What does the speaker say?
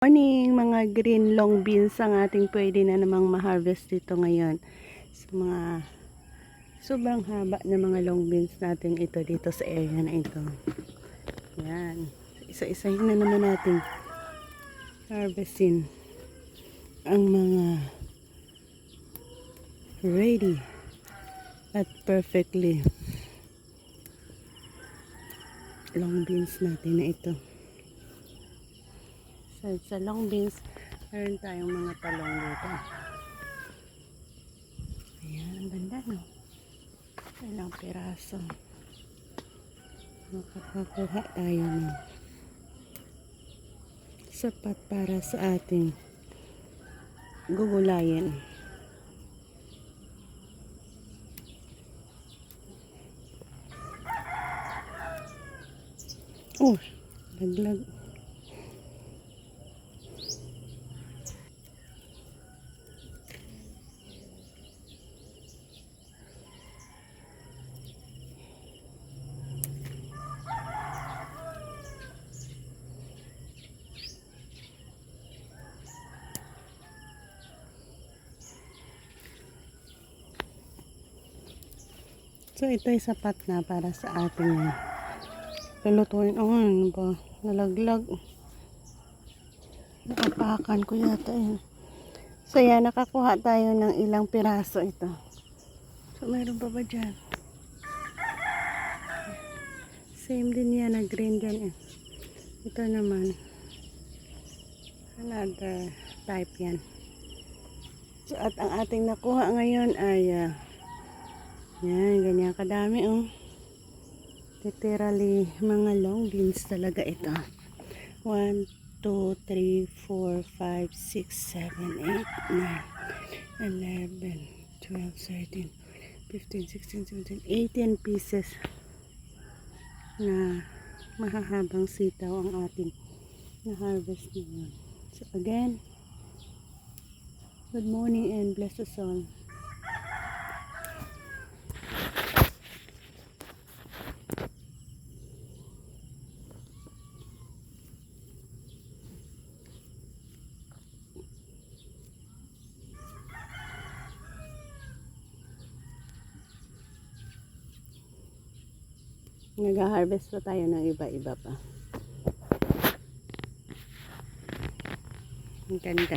Morning mga green long beans ang ating pwede na namang ma-harvest dito ngayon. Sa mga sobrang haba na mga long beans natin ito dito sa area na ito. Yan. Isa-isahin na naman natin harvestin ang mga ready at perfectly long beans natin na ito. Sa long beans, meron tayong mga talong dito. Ayan, ang ganda, no? Ilang piraso. Makakakuha tayo ng sapat para sa ating gugulayin. Oh, laglag. So ito ay sapat na para sa ating lulutuin. Oh, ano ba? Nalaglag. Nakapakan ko yata yun. So yan, nakakuha tayo ng ilang piraso ito. So mayroon pa ba dyan? Same din yan, na green dyan. Ito naman another type yan. So at ang ating nakuha ngayon ay yan, ganyan kadami, oh. Literally mga long beans talaga ito. 1, 2, 3, 4, 5, 6, 7, 8, 9, 11, 12, 13, 15, 16, 17, 18 pieces na mahahabang sitaw ang ating na-harvest ngayon. So again, good morning and bless us all. Nag-harvest pa tayo ng iba-iba pa. Ang ganda.